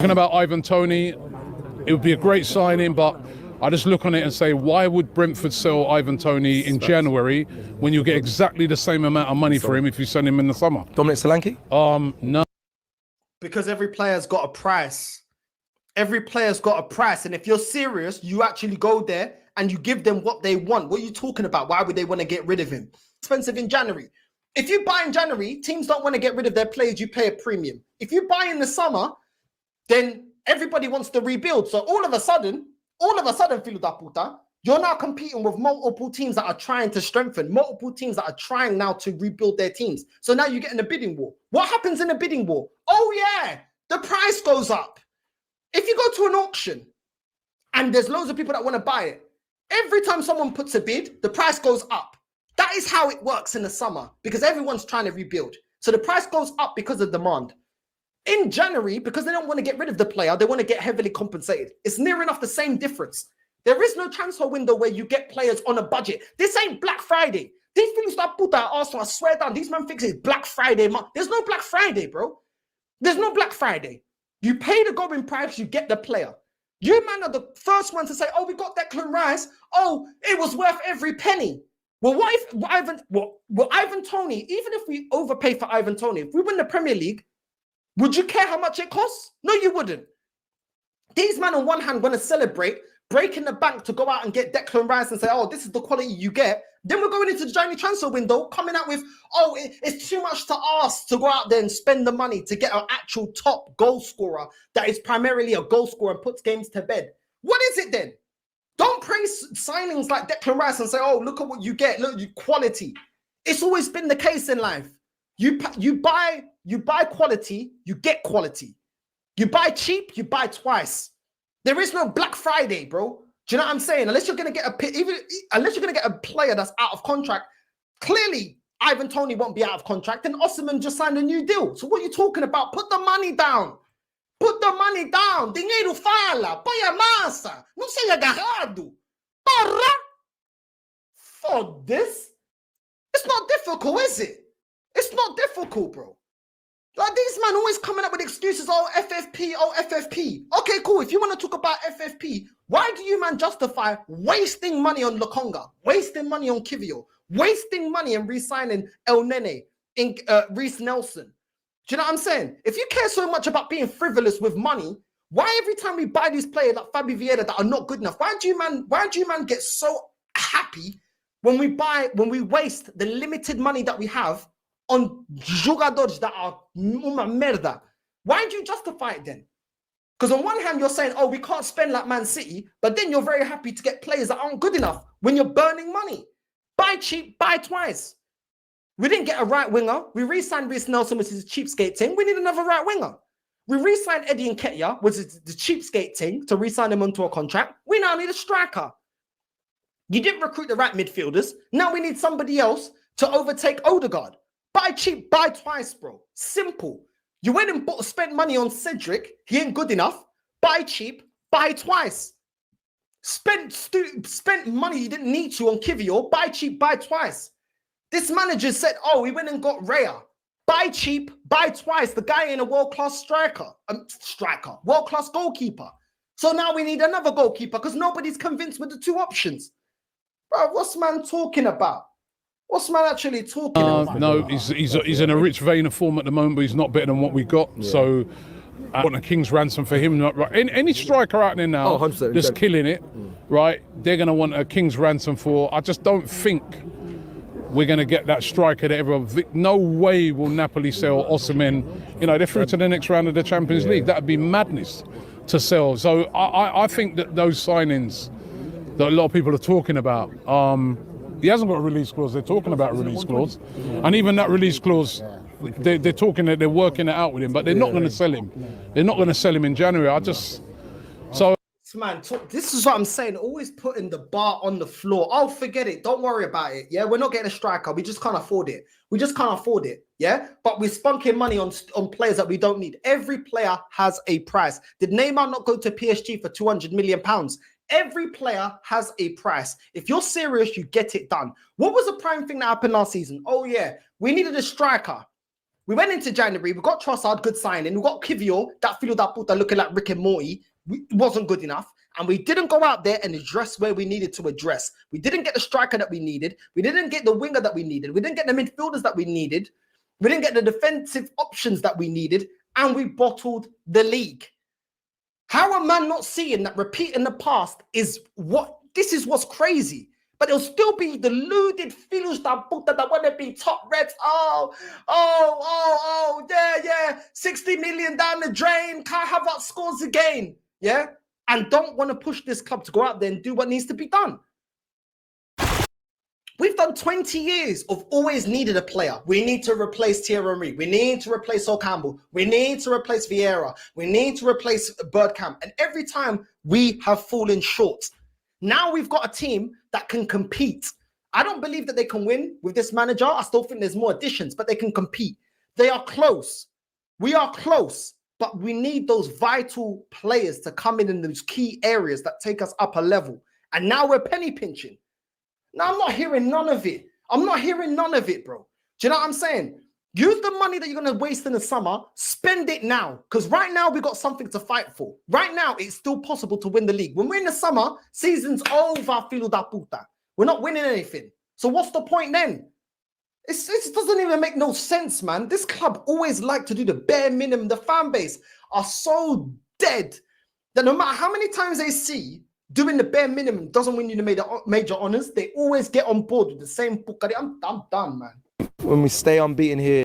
Talking about Ivan Toney, it would be a great signing, but I just look on it and say, why would Brentford sell Ivan Toney in January when you get exactly the same amount of money for him if you send him in the summer? Dominic Solanke? No. Because every player's got a price. Every player's got a price. And if you're serious, you actually go there and you give them what they want. What are you talking about? Why would they want to get rid of him? Expensive in January. If you buy in January, teams don't want to get rid of their players. You pay a premium. If you buy in the summer, then everybody wants to rebuild. So all of a sudden, Filho da Puta, you're now competing with multiple teams that are trying to strengthen, multiple teams that are trying now to rebuild their teams. So now you get in a bidding war. What happens in a bidding war? Oh yeah, the price goes up. If you go to an auction and there's loads of people that want to buy it, every time someone puts a bid, the price goes up. That is how it works in the summer because everyone's trying to rebuild. So the price goes up because of demand. In January, because they don't want to get rid of the player, they want to get heavily compensated. It's near enough the same difference. There is no transfer window where you get players on a budget. This ain't Black Friday. These things that put that Arsenal, I swear down, these man fix it Black Friday. There's no Black Friday, bro. There's no Black Friday. You pay the going price, you get the player. You man are the first one to say, oh, we got Declan Rice. Oh, it was worth every penny. Well, what if Ivan Toney, even if we overpay for Ivan Toney, if we win the Premier League, would you care how much it costs? No, you wouldn't. These men on one hand want to celebrate, breaking the bank to go out and get Declan Rice and say, oh, this is the quality you get. Then we're going into the January transfer window, coming out with, oh, it's too much to ask to go out there and spend the money to get an actual top goal scorer that is primarily a goal scorer and puts games to bed. What is it then? Don't praise signings like Declan Rice and say, oh, look at what you get. Look, you quality. It's always been the case in life. You buy quality, you get quality. You buy cheap, you buy twice. There is no Black Friday, bro. Do you know what I'm saying? Unless you're gonna get a player that's out of contract, clearly Ivan Toney won't be out of contract, and Osimhen just signed a new deal. So what are you talking about? Put the money down. Put the money down. Dinheiro fala. Põe a massa. Não seja agarrado. Para. For this, it's not difficult, is it? It's not difficult, bro. Like these men always coming up with excuses, oh, FFP, oh, FFP. Okay, cool. If you want to talk about FFP, why do you, man, justify wasting money on Lokonga, wasting money on Kivio, wasting money and re-signing El Nene, in Reece Nelson? Do you know what I'm saying? If you care so much about being frivolous with money, why every time we buy these players like Fabi Vieira that are not good enough, why do you man get so happy when we waste the limited money that we have on jogadores that are uma merda? Why do you justify it then? Because on one hand, you're saying, oh, we can't spend like Man City, but then you're very happy to get players that aren't good enough when you're burning money. Buy cheap, buy twice. We didn't get a right winger. We re-signed Reece Nelson, which is a cheapskate thing. We need another right winger. We re-signed Eddie Nketiah, which is the cheapskate thing, to re-sign him onto a contract. We now need a striker. You didn't recruit the right midfielders. Now we need somebody else to overtake Odegaard. Buy cheap, buy twice, bro. Simple. You went and spent money on Cedric. He ain't good enough. Buy cheap, buy twice. Spent money you didn't need to on Kivio. Buy cheap, buy twice. This manager said, oh, we went and got Raya. Buy cheap, buy twice. The guy ain't a world-class striker. World-class goalkeeper. So now we need another goalkeeper because nobody's convinced with the two options. Bro, what's man talking about? What's man actually talking about? No, he's in a rich vein of form at the moment, but he's not better than what we got. Yeah. So I want a king's ransom for him. Any striker out there now that's killing it, right? They're going to want a king's ransom for. I just don't think we're going to get that striker that everyone. No way will Napoli sell Osimhen. You know, they're through to the next round of the Champions League. That would be madness to sell. So I think that those signings that a lot of people are talking about, he hasn't got a release clause. They're talking about a release clause. And even that release clause, they're talking that they're working it out with him, but they're not going to sell him. They're not going to sell him in January. Man, this is what I'm saying. Always putting the bar on the floor. Oh, forget it. Don't worry about it. Yeah, we're not getting a striker. We just can't afford it. Yeah, but we're spunking money on players that we don't need. Every player has a price. Did Neymar not go to PSG for £200 million? Every player has a price. If you're serious, you get it done. What was the prime thing that happened last season? Oh, yeah, we needed a striker. We went into January, we got Trossard, good signing. We got Kivior, that filo da puta looking like Rick and Morty. It wasn't good enough. And we didn't go out there and address where we needed to address. We didn't get the striker that we needed. We didn't get the winger that we needed. We didn't get the midfielders that we needed. We didn't get the defensive options that we needed. And we bottled the league. How are man not seeing that repeating the past is what, this is what's crazy. But it'll still be deluded feelers that want to be top reds. Yeah. 60 million down the drain. Can't have that scores again. Yeah. And don't want to push this club to go out there and do what needs to be done. We've done 20 years of always needed a player. We need to replace Thierry Henry. We need to replace Sol Campbell. We need to replace Vieira. We need to replace Bergkamp. And every time we have fallen short. Now we've got a team that can compete. I don't believe that they can win with this manager. I still think there's more additions, but they can compete. They are close. We are close, but we need those vital players to come in those key areas that take us up a level. And now we're penny pinching. Now I'm not hearing none of it. I'm not hearing none of it, bro. Do you know what I'm saying? Use the money that you're going to waste in the summer. Spend it now. Because right now, we got something to fight for. Right now, it's still possible to win the league. When we're in the summer, season's over, filo da puta. We're not winning anything. So what's the point then? It doesn't even make no sense, man. This club always like to do the bare minimum. The fan base are so dead that no matter how many times they see doing the bare minimum doesn't win you the major honors, they always get on board with the same book. I'm done, man. When we stay unbeaten here,